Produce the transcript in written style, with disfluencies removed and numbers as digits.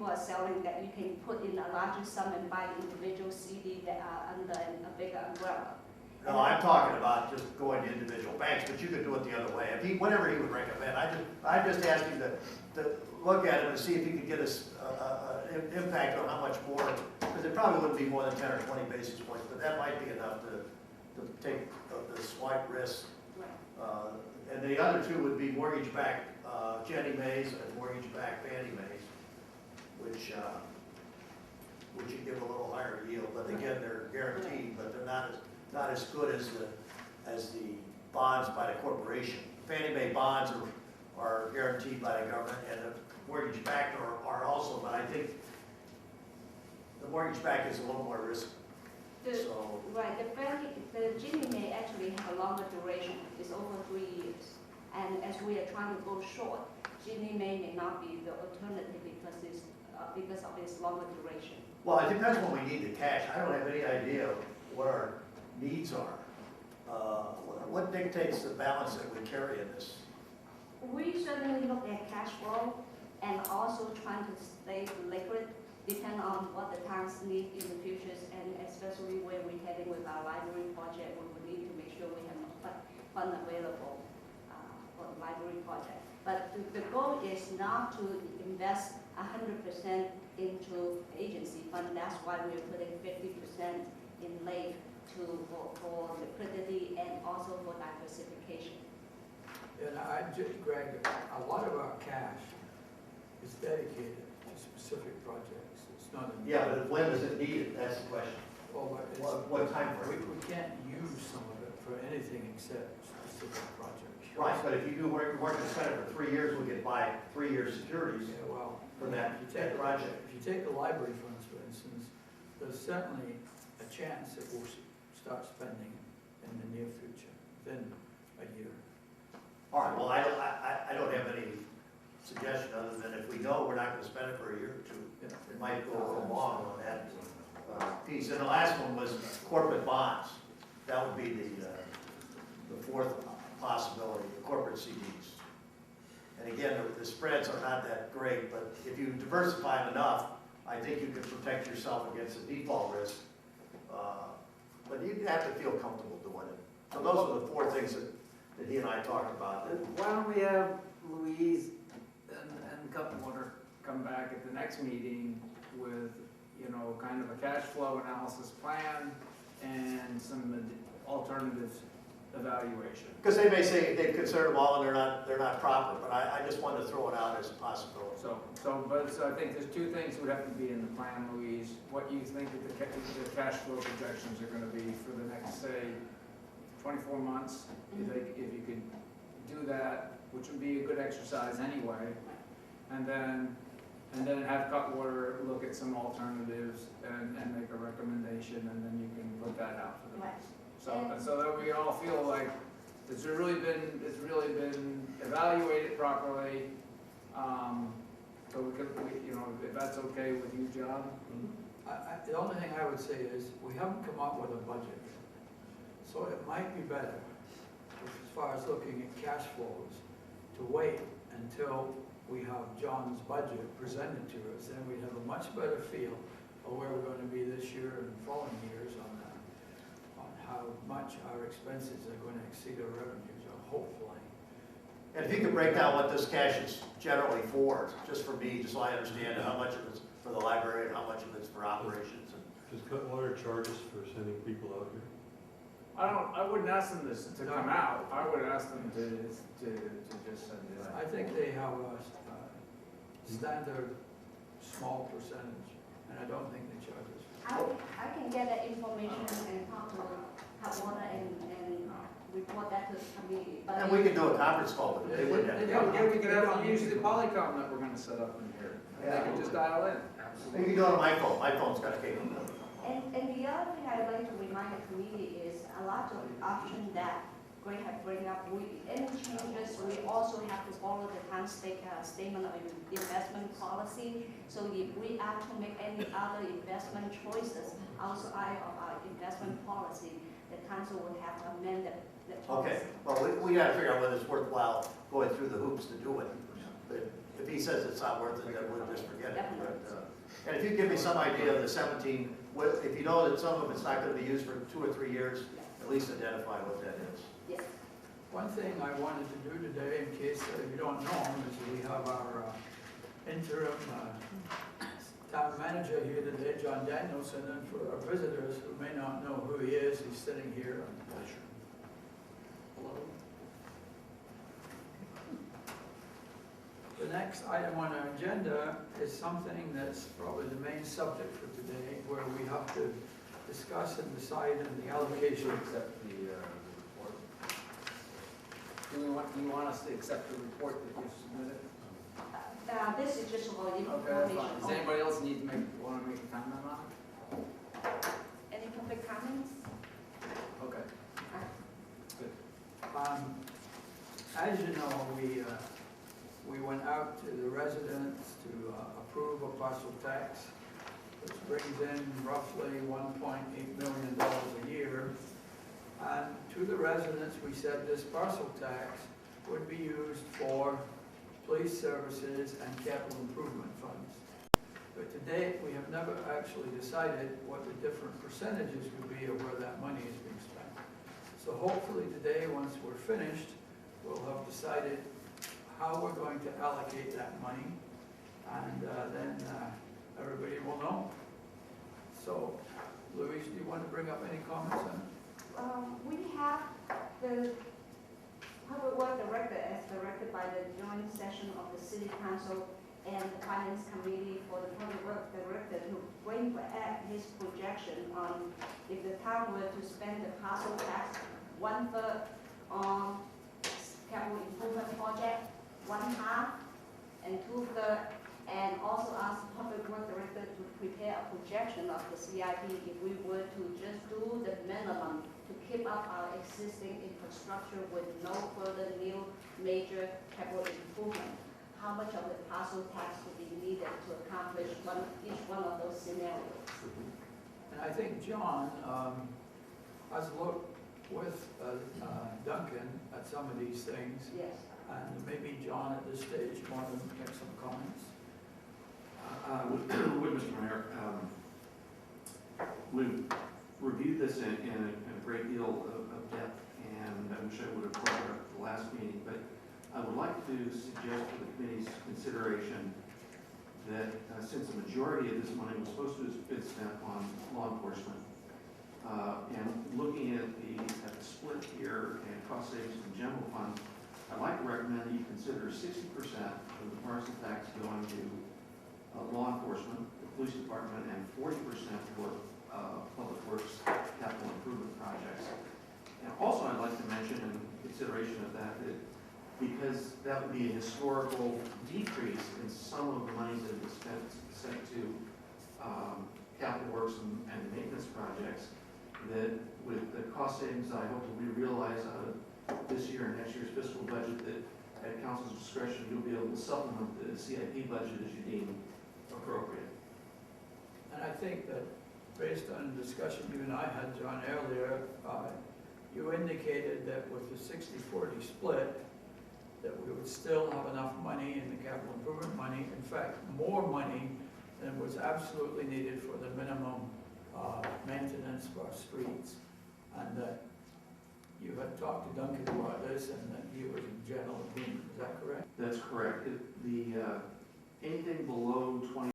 people are selling that you can put in a larger sum and buy individual CD that are under a bigger umbrella. No, I'm talking about just going to individual banks, but you could do it the other way. If he, whatever he would recommend, I just asked you to look at it and see if you could get us an impact on how much more, because it probably wouldn't be more than 10 or 20 basis points, but that might be enough to take the slight risk. Right. And the other two would be mortgage-backed Ginnie Maes and mortgage-backed Fannie Maes, which you give a little higher yield, but again, they're guaranteed, but they're not as good as the bonds by the corporation. Fannie Mae bonds are guaranteed by the government, and the mortgage-backed are also, but I think the mortgage-backed is a little more risky. Right, the Ginnie Mae actually have a longer duration. It's over 3 years. And as we are trying to go short, Ginnie Mae may not be the alternative because of its longer duration. Well, it depends when we need the cash. I don't have any idea what our needs are. What dictates the balance that we carry in this? We certainly look at cash flow and also trying to stay liquid, depend on what the towns need in the future, and especially where we're heading with our library project, we will need to make sure we have fund available for the library project. But the goal is not to invest 100% into agency fund. That's why we're putting 50% in LAIF for liquidity and also for diversification. And Greg, a lot of our cash is dedicated to specific projects. It's not. Yeah, but when is it needed? That's the question. Well, What time frame? we can't use some of it for anything except specific projects. Right, but if you do work to spend it for 3 years, we could buy 3-year securities Yeah, well, for that if you take project. If you take the library funds, for instance, there's certainly a chance that we'll start spending in the near future, within a year. All right, well, I don't have any suggestion other than if we know we're not going to spend it for a year or two, it might go a little long on that piece. And the last one was corporate bonds. That would be the fourth possibility, the corporate CDs. And again, the spreads are not that great, but if you diversify them enough, I think you can protect yourself against the default risk. But you have to feel comfortable doing it. So those are the 4 things that he and I talked about. Why don't we have Louise and Cutwater come back at the next meeting with, kind of a cash flow analysis plan and some alternatives evaluation. Because they may say they consider them all and they're not proper, but I just wanted to throw it out as a possibility. So I think there's 2 things would have to be in the plan, Louise. What you think that the cash flow projections are going to be for the next, say, 24 months. If you could do that, which would be a good exercise anyway, and then have Cutwater look at some alternatives and make a recommendation, and then you can put that out for the next. So that we all feel like it's really been evaluated properly. So if that's okay with you, John. The only thing I would say is we haven't come up with a budget yet. So it might be better, as far as looking at cash flows, to wait until we have John's budget presented to us. Then we'd have a much better feel of where we're going to be this year and following years on how much our expenses are going to exceed our revenues, hopefully. And if you could break down what this cash is generally for, just for me, just so I understand how much of it's for the library and how much of it's for operations. Does Cutwater charge us for sending people out here? I wouldn't ask them to come out. I would ask them to just send it out. I think they have a standard small percentage, and I don't think they charge us. I can get that information and talk to Cutwater and report that to the committee. And we could do a conference call with them. They wouldn't have to come. Yeah, we could have use the Polycom that we're going to set up in here. They could just dial in. You can do it on my phone. My phone's got a capability. And the other thing I'd like to remind the committee is a lot of options that Greg had bring up. Any changes, we also have to follow the town's statement of investment policy. So if we are to make any other investment choices outside of our investment policy, the council would have to amend the policy. Okay, well, we got to figure out whether it's worthwhile going through the hoops to do it. But if he says it's not worth it, then we'll just forget it. Definitely. But, And if you give me some idea of the 17, if you know that some of it's not gonna be used for 2 or 3 years, at least identify what that is. Yes. One thing I wanted to do today, in case you don't know, is we have our interim town manager here today, John Danielson, and for our visitors who may not know who he is, he's sitting here. Hello. The next item on our agenda is something that's probably the main subject for today, where we have to discuss and decide on the allocation. Accept the report. Do you want us to accept the report that you submitted? This is just for Okay, that's information. fine. Does anybody else want to make a comment on it? Any public comments? Okay. As you know, we went out to the residents to approve a parcel tax, which brings in roughly $1.8 million a year. And to the residents, we said this parcel tax would be used for police services and capital improvement funds. But to date, we have never actually decided what the different percentages would be of where that money is being spent. So hopefully today, once we're finished, we'll have decided how we're going to allocate that money, and then everybody will know. So, Louise, do you want to bring up any comments on it? We have the public work director as directed by the joint session of the city council and the finance committee for the public work director to bring back his projection on if the town were to spend the parcel tax 1/3 on capital improvement project, 1/2 and 2/3, and also ask the public work director to prepare a projection of the CIP if we were to just do the minimum to keep up our existing infrastructure with no further new major capital improvement. How much of the parcel tax would be needed to accomplish each one of those scenarios? And I think John has looked with Duncan at some of these things, Yes. and maybe John at this stage wanted to make some comments. With Mr. Mayor, we've reviewed this in a great deal of depth, and I wish I would have brought it up at the last meeting, but I would like to suggest for the committee's consideration that since the majority of this money was supposed to have been spent on law enforcement, and looking at the split here and cost savings from general fund, I'd like to recommend that you consider 60% of the parcel tax going to law enforcement, the police department, and 40% for public works capital improvement projects. And also I'd like to mention in consideration of that, that because that would be a historical decrease in some of the monies that have been sent to capital works and maintenance projects, that with the cost savings I hope will be realized out of this year and next year's fiscal budget, that at council's discretion, you'll be able to supplement the CIP budget as you deem appropriate. And I think that based on the discussion you and I had, John, earlier, you indicated that with the 60-40 split, that we would still have enough money in the capital improvement money, in fact, more money than was absolutely needed for the minimum maintenance of our streets. And that you had talked to Duncan about this and that he was in general agreement, is that correct? That's correct. Anything below 20